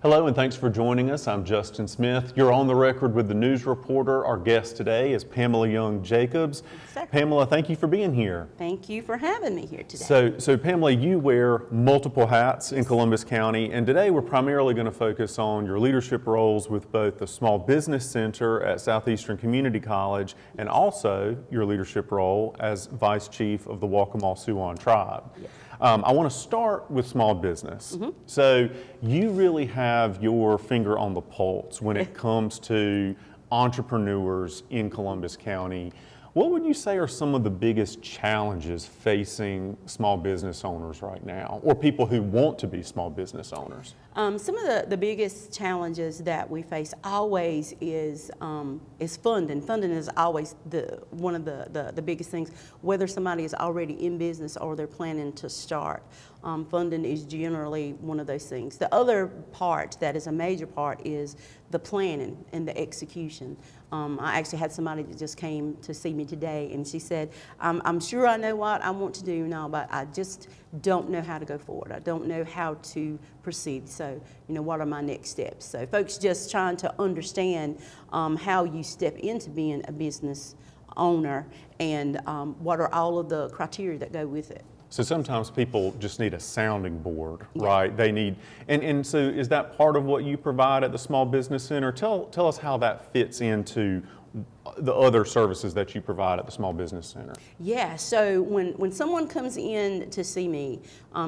Hello and thanks for joining us. I'm Justin Smith. You're on the record with the news reporter. Our guest today is Pamela Young-Jacobs. Pamela, thank you for being here. Thank you for having me here today. So Pamela, you wear multiple hats in Columbus County, and today we're primarily going to focus on your leadership roles with both the Small Business Center at Southeastern Community College and also your leadership role as Vice Chief of the Waccamaw-Siouan Tribe. Yes. I want to start with small business. So you really have your finger on the pulse when it comes to entrepreneurs in Columbus County. What would you say are some of the biggest challenges facing small business owners right now, or people who want to be small business owners? Some of the biggest challenges that we face always is funding. Funding is always one of the biggest things, whether somebody is already in business or they're planning to start. Funding is generally one of those things. The other part that is a major part is the planning and the execution. I actually had somebody that just came to see me today, and she said, I'm sure I know what I want to do now, but I just don't know how to go forward. I don't know how to proceed. So, what are my next steps? So folks just trying to understand how you step into being a business owner and what are all of the criteria that go with it. So sometimes people just need a sounding board, right? They need, and so is that part of what you provide at the Small Business Center? Tell us how that fits into the other services that you provide at the Small Business Center. Yeah, so when someone comes in to see me,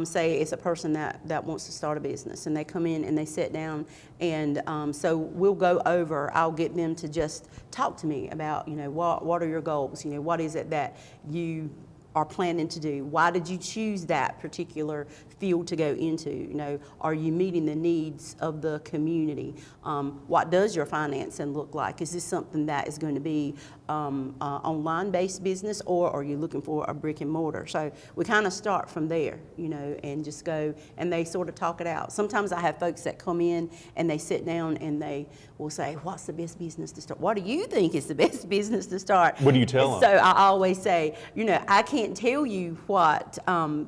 say it's a person that wants to start a business, and they come in and they sit down, and so we'll go over, I'll get them to just talk to me about, what are your goals? What is it that you are planning to do? Why did you choose that particular field to go into? Are you meeting the needs of the community? What does your financing look like? Is this something that is going to be online-based business, or are you looking for a brick and mortar? So we kind of start from there, and just go, and they sort of talk it out. Sometimes I have folks that come in and they sit down and they will say, what's the best business to start? What do you think is the best business to start? What do you tell them? So I always say, I can't tell you what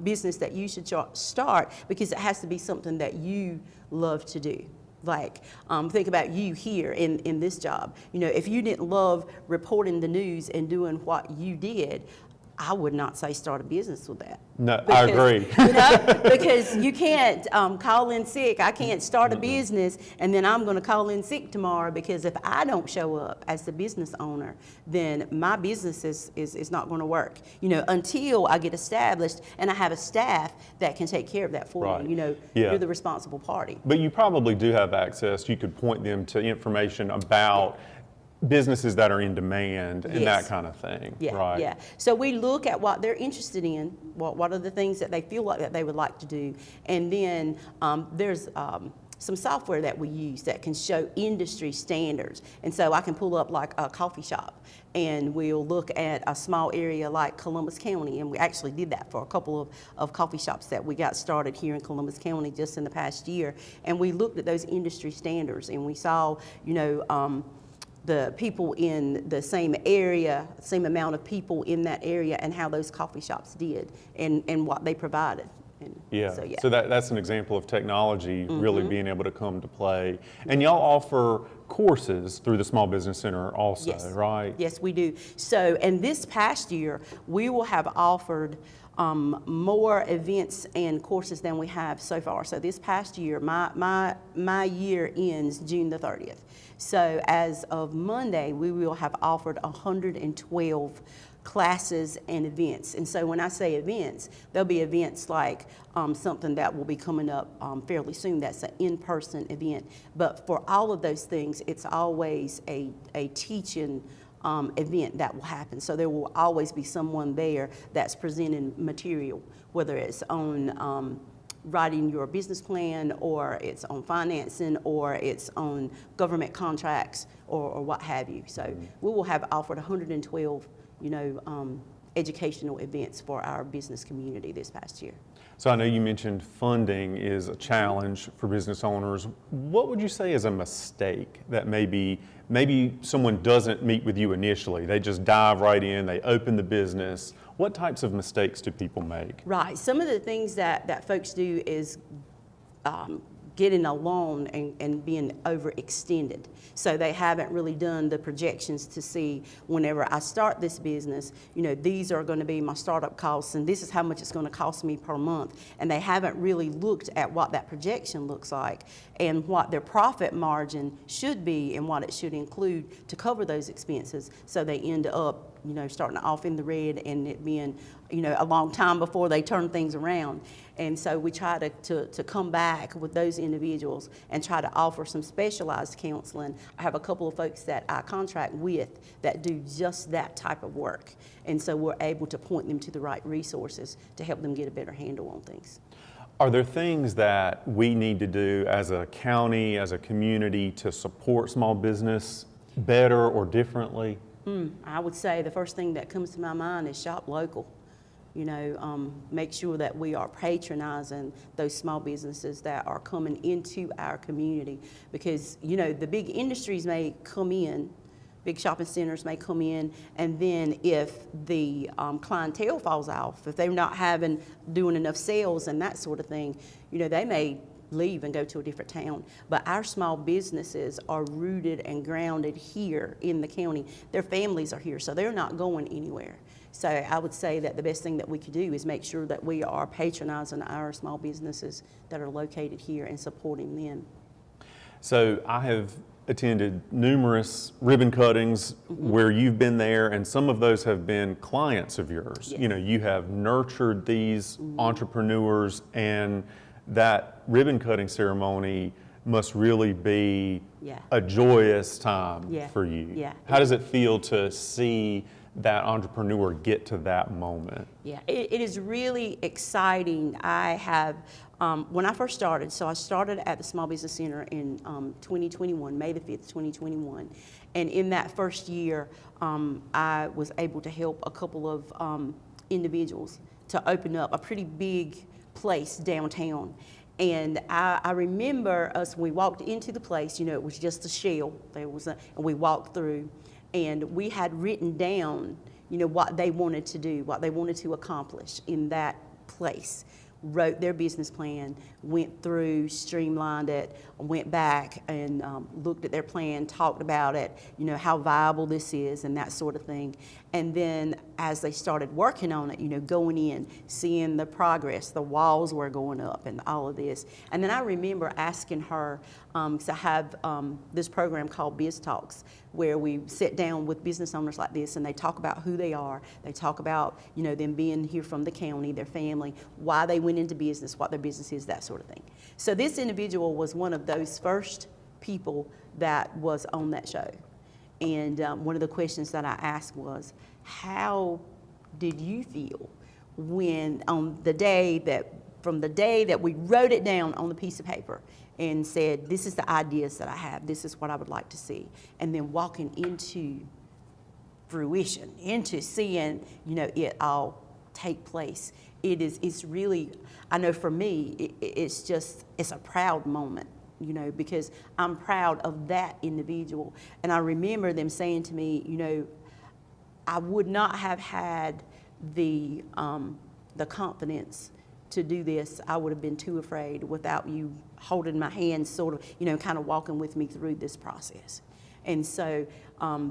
business that you should start, because it has to be something that you love to do. Like, think about you here in this job. If you didn't love reporting the news and doing what you did, I would not say start a business with that. No, I agree. Because you can't call in sick. I can't start a business and then I'm going to call in sick tomorrow, because if I don't show up as the business owner, then my business is not going to work. Until I get established and I have a staff that can take care of that for me. You're the responsible party. But you probably do have access. You could point them to information about businesses that are in demand and that kind of thing, right? Yeah. So we look at what they're interested in, what are the things that they feel like that they would like to do, and then there's some software that we use that can show industry standards. And so I can pull up like a coffee shop, and we'll look at a small area like Columbus County, and we actually did that for a couple of coffee shops that we got started here in Columbus County just in the past year. And we looked at those industry standards, and we saw, the people in the same area, same amount of people in that area, and how those coffee shops did and what they provided. So that's an example of technology really being able to come to play. And y'all offer courses through the Small Business Center also, right? Yes, we do. So, and this past year, we will have offered more events and courses than we have so far. So this past year, my year ends June the 30th. So as of Monday, we will have offered 112 classes and events. And so when I say events, there'll be events like something that will be coming up fairly soon. That's an in-person event. But for all of those things, it's always a teaching event that will happen. So there will always be someone there that's presenting material, whether it's on writing your business plan, or it's on financing, or it's on government contracts, or what have you. So we will have offered 112, educational events for our business community this past year. So I know you mentioned funding is a challenge for business owners. What would you say is a mistake that maybe someone doesn't meet with you initially? They just dive right in, they open the business. What types of mistakes do people make? Right. Some of the things that folks do is getting a loan and being overextended. So they haven't really done the projections to see whenever I start this business, these are going to be my startup costs and this is how much it's going to cost me per month. And they haven't really looked at what that projection looks like and what their profit margin should be and what it should include to cover those expenses. So they end up starting off in the red and it being, a long time before they turn things around. And so we try to come back with those individuals and try to offer some specialized counseling. I have a couple of folks that I contract with that do just that type of work. And so we're able to point them to the right resources to help them get a better handle on things. Are there things that we need to do as a county, as a community to support small business better or differently? I would say the first thing that comes to my mind is shop local. Make sure that we are patronizing those small businesses that are coming into our community because, the big industries may come in, big shopping centers may come in, and then if the clientele falls off, if they're not doing enough sales and that sort of thing, they may leave and go to a different town. But our small businesses are rooted and grounded here in the county. Their families are here, so they're not going anywhere. So I would say that the best thing that we could do is make sure that we are patronizing our small businesses that are located here and supporting them. So I have attended numerous ribbon cuttings where you've been there, and some of those have been clients of yours. Yes. You have nurtured these entrepreneurs, and that ribbon cutting ceremony must really be a joyous time for you. Yeah. How does it feel to see that entrepreneur get to that moment? Yeah, it is really exciting. I have, when I first started, so I started at the Small Business Center in 2021, May the 5th, 2021. And in that first year, I was able to help a couple of individuals to open up a pretty big place downtown. And I remember us, when we walked into the place, it was just a shell. And we walked through, and we had written down, what they wanted to do, what they wanted to accomplish in that place. Wrote their business plan, went through, streamlined it, went back and looked at their plan, talked about it, how viable this is and that sort of thing. And then as they started working on it, going in, seeing the progress, the walls were going up and all of this. And then I remember asking her, because I have this program called Biz Talks, where we sit down with business owners like this and they talk about who they are. They talk about, them being here from the county, their family, why they went into business, what their business is, that sort of thing. So this individual was one of those first people that was on that show. And one of the questions that I asked was, how did you feel when from the day that we wrote it down on the piece of paper and said, this is the ideas that I have, this is what I would like to see, and then walking into fruition, into seeing, it all take place. It's really, I know for me, it's a proud moment, because I'm proud of that individual. And I remember them saying to me, I would not have had the confidence to do this. I would have been too afraid without you holding my hand, sort of, kind of walking with me through this process. And so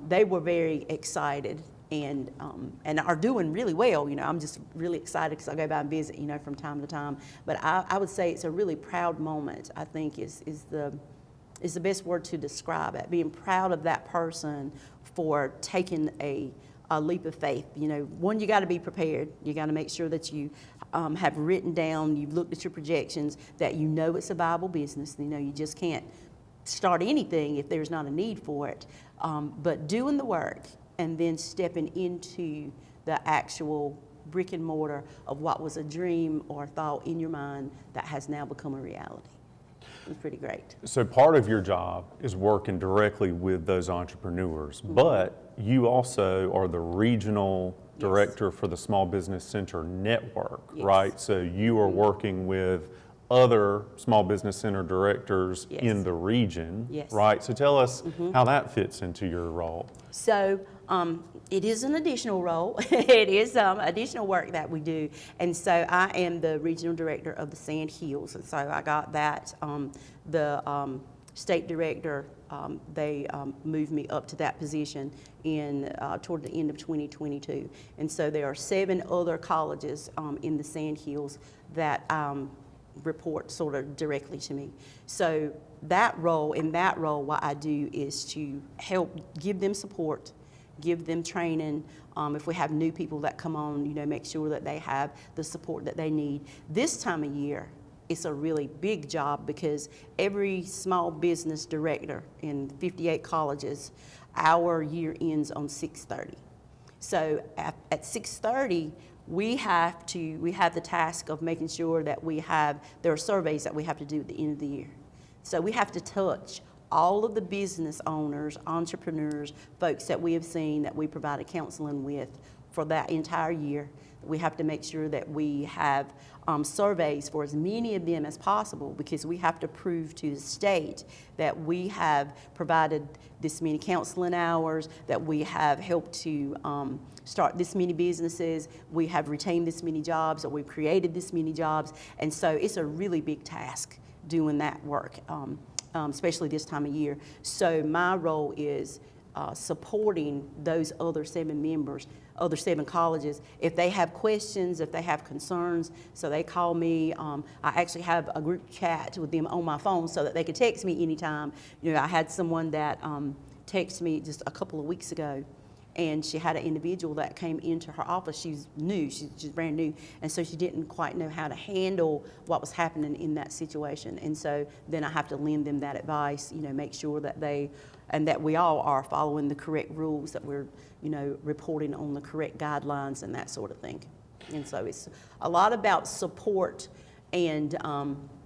they were very excited and are doing really well. I'm just really excited because I go by and visit, from time to time. But I would say it's a really proud moment, I think is the best word to describe it. Being proud of that person for taking a leap of faith. One, you got to be prepared. You got to make sure that you have written down, you've looked at your projections, that it's a viable business. You just can't start anything if there's not a need for it. But doing the work and then stepping into the actual brick and mortar of what was a dream or thought in your mind that has now become a reality. It's pretty great. So part of your job is working directly with those entrepreneurs, but you also are the regional director for the Small Business Center Network, right? So you are working with other Small Business Center directors in the region, right? So tell us how that fits into your role. So It is an additional role. It is additional work that we do. And so I am the regional director of the Sand Hills. And so I got that. The state director, they moved me up to that position toward the end of 2022. And so there are 7 other colleges in the Sand Hills that report sort of directly to me. So in that role, what I do is to help give them support, give them training. If we have new people that come on, make sure that they have the support that they need. This time of year, it's a really big job because every small business director in 58 colleges, our year ends on 6:30. So at 6:30, we have the task of making sure that there are surveys that we have to do at the end of the year. So we have to touch all of the business owners, entrepreneurs, folks that we have seen that we provided counseling with for that entire year. We have to make sure that we have surveys for as many of them as possible, because we have to prove to the state that we have provided this many counseling hours, that we have helped to start this many businesses, we have retained this many jobs, or we've created this many jobs. And so it's a really big task doing that work, especially this time of year. So my role is supporting those other 7 members, other 7 colleges, if they have questions, if they have concerns. So they call me. I actually have a group chat with them on my phone so that they can text me anytime. I had someone that texted me just a couple of weeks ago, and she had an individual that came into her office. She's new, she's brand new, and so she didn't quite know how to handle what was happening in that situation. And so then I have to lend them that advice, make sure that that we all are following the correct rules, that we're, reporting on the correct guidelines and that sort of thing. And so it's a lot about support and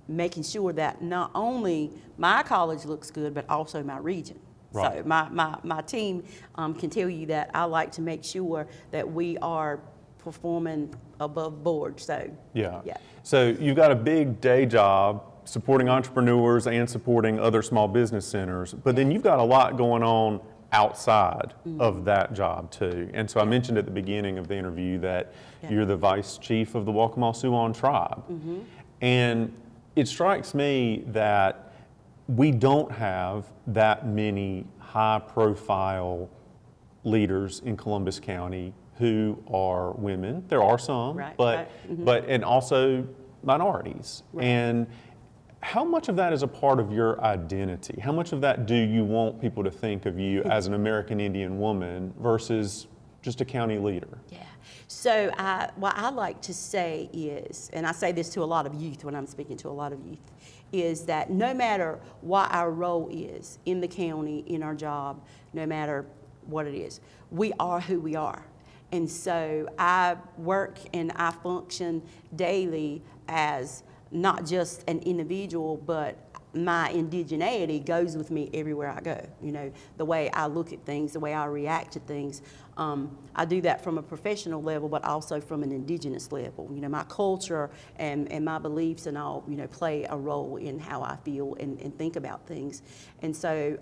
making sure that not only my college looks good, but also my region. Right. So my team can tell you that I like to make sure that we are performing above board. So yeah. So you've got a big day job supporting entrepreneurs and supporting other small business centers, but then you've got a lot going on outside of that job too. And so I mentioned at the beginning of the interview that you're the vice chief of the Waccamaw-Siouan Tribe. And it strikes me that we don't have that many high-profile leaders in Columbus County who are women. There are some, but and also minorities. Right. And how much of that is a part of your identity? How much of that do you want people to think of you as an American Indian woman versus just a county leader? Yeah. So what I like to say is, and I say this to a lot of youth when I'm speaking to a lot of youth, is that no matter what our role is in the county, in our job, no matter what it is, we are who we are. And so I work and I function daily as not just an individual, but my indigeneity goes with me everywhere I go. The way I look at things, the way I react to things. I do that from a professional level, but also from an indigenous level. My culture and my beliefs and all, play a role in how I feel and think about things. And so,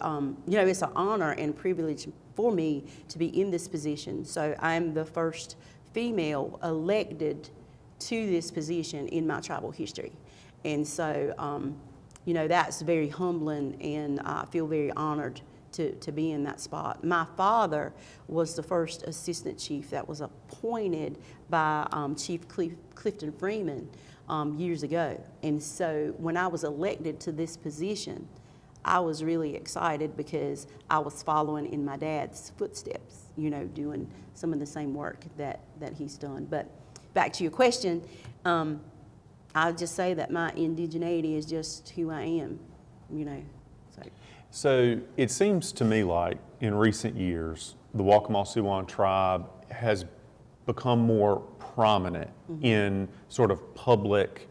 it's an honor and privilege for me to be in this position. So I'm the first female elected to this position in my tribal history. And so, that's very humbling, and I feel very honored to be in that spot. My father was the first assistant chief that was appointed by Chief Clifton Freeman years ago. And so when I was elected to this position, I was really excited because I was following in my dad's footsteps, doing some of the same work that he's done. But back to your question, I'll just say that my indigeneity is just who I am, So it seems to me like in recent years, the Waccamaw-Siouan Tribe has become more prominent in sort of public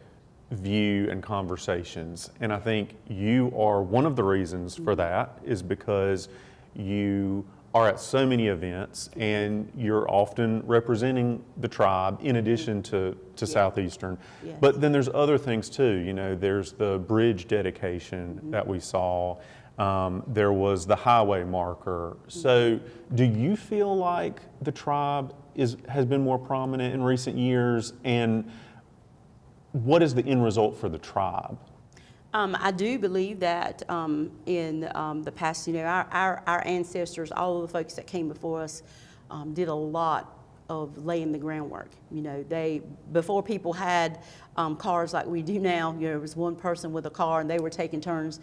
view and conversations. And I think you are one of the reasons for that is because you are at so many events and you're often representing the tribe in addition to Southeastern. Yes. But then there's other things too. There's the bridge dedication that we saw. There was the highway marker. So do you feel like the tribe has been more prominent in recent years? And what is the end result for the tribe? I do believe that in the past, our ancestors, all of the folks that came before us, did a lot of laying the groundwork. Before people had cars like we do now, there was one person with a car and they were taking turns,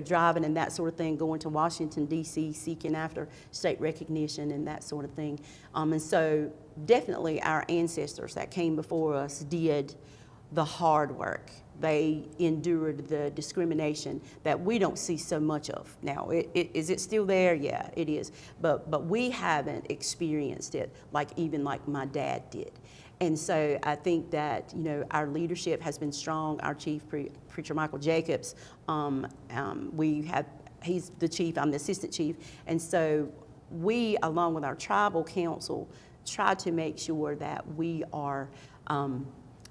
driving and that sort of thing, going to Washington, D.C., seeking after state recognition and that sort of thing. And so definitely our ancestors that came before us did the hard work. They endured the discrimination that we don't see so much of now. Is it still there? Yeah, it is. But we haven't experienced it like my dad did. And so I think that our leadership has been strong. Our chief preacher Michael Jacobs, he's the chief. I'm the assistant chief, and so we, along with our tribal council, try to make sure that we are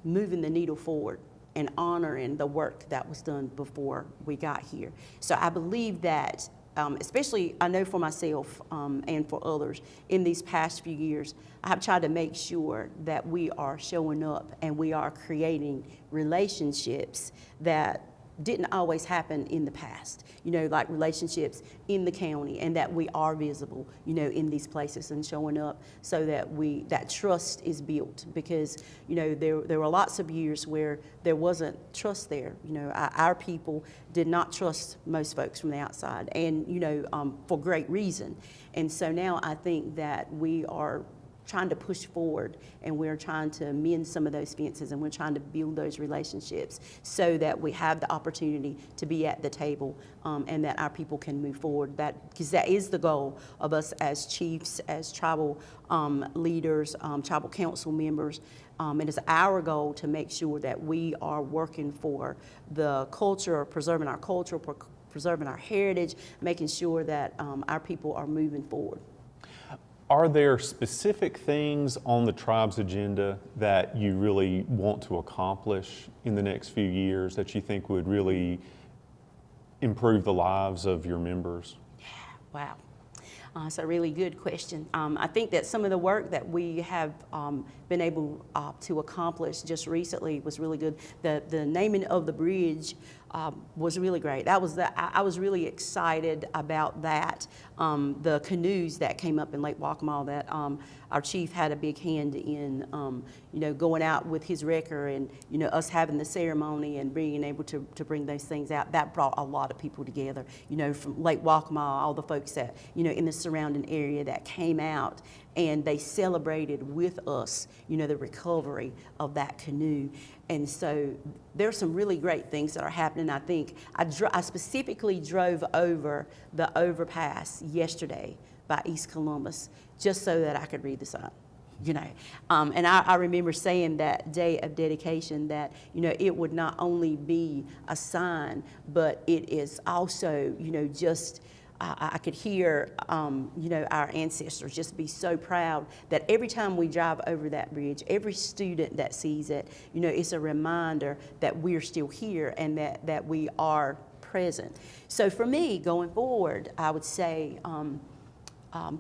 moving the needle forward and honoring the work that was done before we got here. So I believe that, especially I know for myself and for others, in these past few years, I have tried to make sure that we are showing up and we are creating relationships that didn't always happen in the past, like relationships in the county, and that we are visible, in these places and showing up so that that trust is built, because, there were lots of years where there wasn't trust there. Our people did not trust most folks from the outside, and, for great reason. And so now I think that we are trying to push forward, and we're trying to mend some of those fences, and we're trying to build those relationships so that we have the opportunity to be at the table, and that our people can move forward. Because that is the goal of us as chiefs, as tribal leaders, tribal council members. It is our goal to make sure that we are working for the culture, preserving our culture, preserving our heritage, making sure that our people are moving forward. Are there specific things on the tribe's agenda that you really want to accomplish in the next few years that you think would really improve the lives of your members? Wow. It's a really good question. I think that some of the work that we have been able to accomplish just recently was really good. The naming of the bridge was really great. I was really excited about that. The canoes that came up in Lake Waccamaw that our chief had a big hand in, going out with his wrecker, and us having the ceremony and being able to bring those things out. That brought a lot of people together. From Lake Waccamaw, all the folks that in the surrounding area that came out, and they celebrated with us, the recovery of that canoe. And so there's some really great things that are happening. I think I specifically drove over the overpass yesterday by East Columbus just so that I could read the sign. And I remember saying that day of dedication that, it would not only be a sign, but it is also, just I could hear, our ancestors just be so proud that every time we drive over that bridge, every student that sees it, it's a reminder that we're still here and that we are present. So for me, going forward, I would say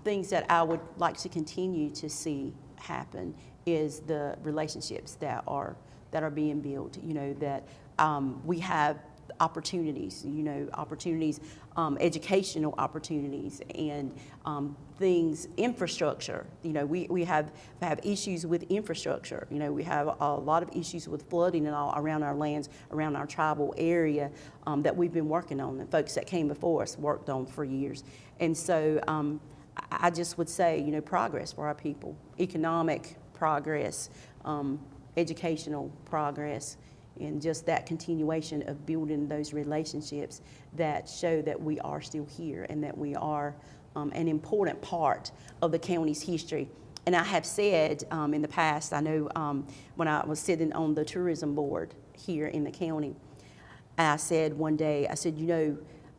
things that I would like to continue to see happen is the relationships that are being built, that we have opportunities, educational opportunities, and things, infrastructure. We have issues with infrastructure. We have a lot of issues with flooding and all around our lands, around our tribal area that we've been working on, and folks that came before us worked on for years. And so I just would say, progress for our people, economic progress, educational progress, and just that continuation of building those relationships that show that we are still here and that we are an important part of the county's history. And I have said in the past, I know when I was sitting on the tourism board here in the county, I said one day,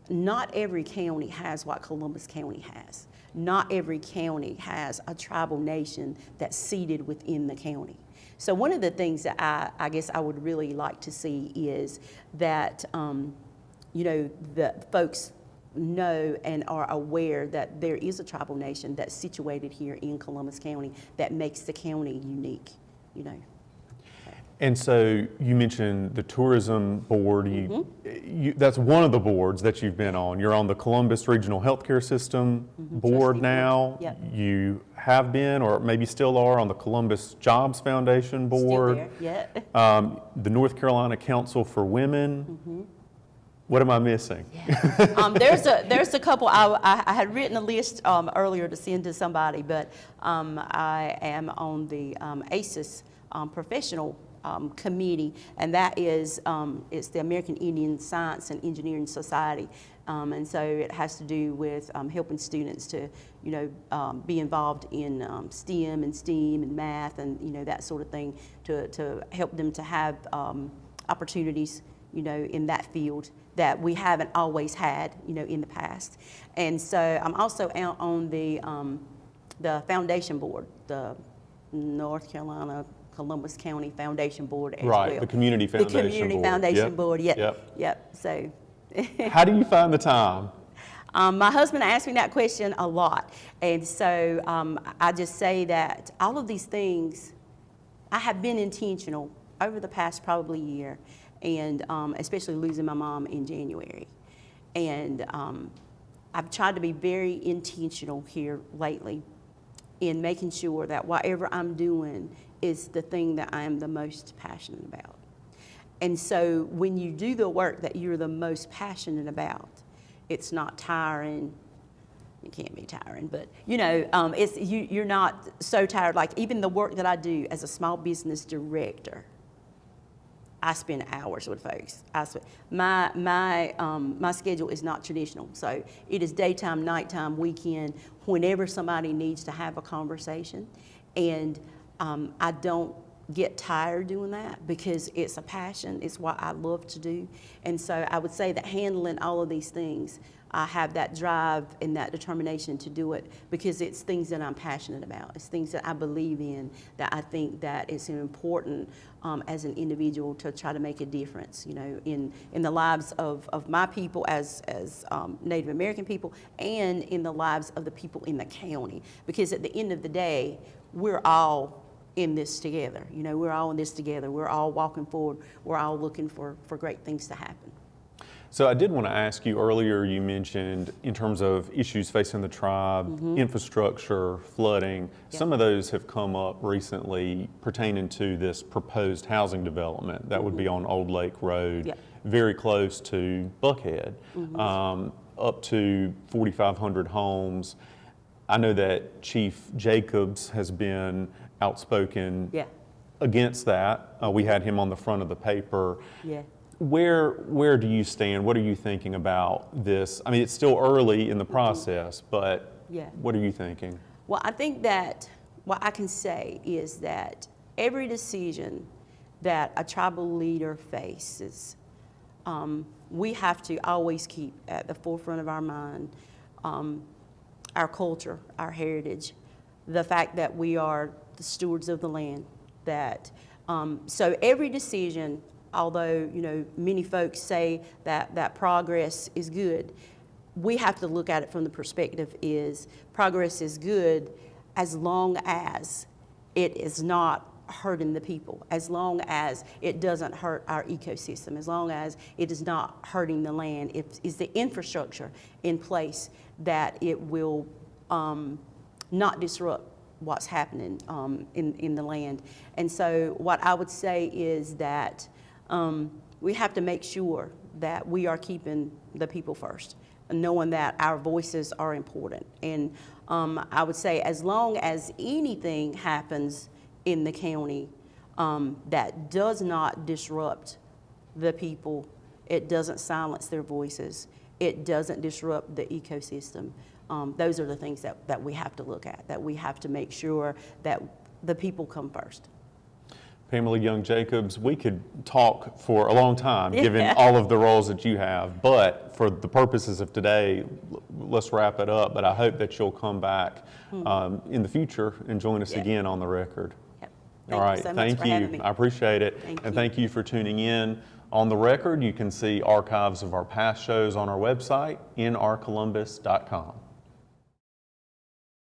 not every county has what Columbus County has. Not every county has a tribal nation that's seated within the county. So one of the things that I guess I would really like to see is that, the folks know and are aware that there is a tribal nation that's situated here in Columbus County that makes the county unique, you know. And so you mentioned the tourism board. That's one of the boards that you've been on. You're on the Columbus Regional Healthcare System board now. Yep. You have been, or maybe still are, on the Columbus Jobs Foundation board. Still there, yeah. The North Carolina Council for Women. What am I missing? Yeah. There's a couple. I had written a list earlier to send to somebody, but I am on the ACES professional committee, and that is it's the American Indian Science and Engineering Society, and so it has to do with helping students to, you know, be involved in STEM and STEAM and math and, you know, that sort of thing, to help them to have opportunities, you know, in that field that we haven't always had, you know, in the past. And so I'm also out on the foundation board, the North Carolina Columbus County Foundation Board as well. The Community Foundation Board. The Community Foundation Board, yep. So. How do you find the time? My husband asked me that question a lot. And so I just say that all of these things, I have been intentional over the past probably year, and especially losing my mom in January. And I've tried to be very intentional here lately in making sure that whatever I'm doing is the thing that I am the most passionate about. And so when you do the work that you're the most passionate about, it's not tiring. It can't be tiring, but you know, you're not so tired. Like even the work that I do as a small business director, I spend hours with folks. My schedule is not traditional, so it is daytime, nighttime, weekend, whenever somebody needs to have a conversation, and I don't get tired doing that because it's a passion. It's what I love to do, and so I would say that handling all of these things, I have that drive and that determination to do it because it's things that I'm passionate about. It's things that I believe in, that I think that it's important as an individual to try to make a difference, you know, in the lives of my people as Native American people, and in the lives of the people in the county. Because at the end of the day, we're all in this together. You know, we're all in this together. We're all walking forward. We're all looking for great things to happen. So I did want to ask you earlier, you mentioned in terms of issues facing the tribe, infrastructure, flooding, some of those have come up recently pertaining to this proposed housing development that would be on Old Lake Road, very close to Buckhead, up to 4,500 homes. I know that Chief Jacobs has been outspoken against that. We had him on the front of the paper. Where do you stand? What are you thinking about this? I mean, it's still early in the process, but what are you thinking? Well, I think that what I can say is that every decision that a tribal leader faces, we have to always keep at the forefront of our mind our culture, our heritage, the fact that we are the stewards of the land. That so every decision, although, you know, many folks say that progress is good, we have to look at it from the perspective is progress is good as long as it is not hurting the people, as long as it doesn't hurt our ecosystem, as long as it is not hurting the land. Is the infrastructure in place that it will not disrupt what's happening in the land. And so what I would say is that we have to make sure that we are keeping the people first, knowing that our voices are important. And I would say as long as anything happens in the county that does not disrupt the people, it doesn't silence their voices, it doesn't disrupt the ecosystem, those are the things that we have to look at, that we have to make sure that the people come first. Pamela Young-Jacobs, we could talk for a long time, given all of the roles that you have, but for the purposes of today, let's wrap it up. But I hope that you'll come back in the future and join us again on the record. Thank All right, you so much thank for you. having me. I appreciate it. Thank and you. Thank you for tuning in On the record, you can see archives of our past shows on our website, nrcolumbus.com.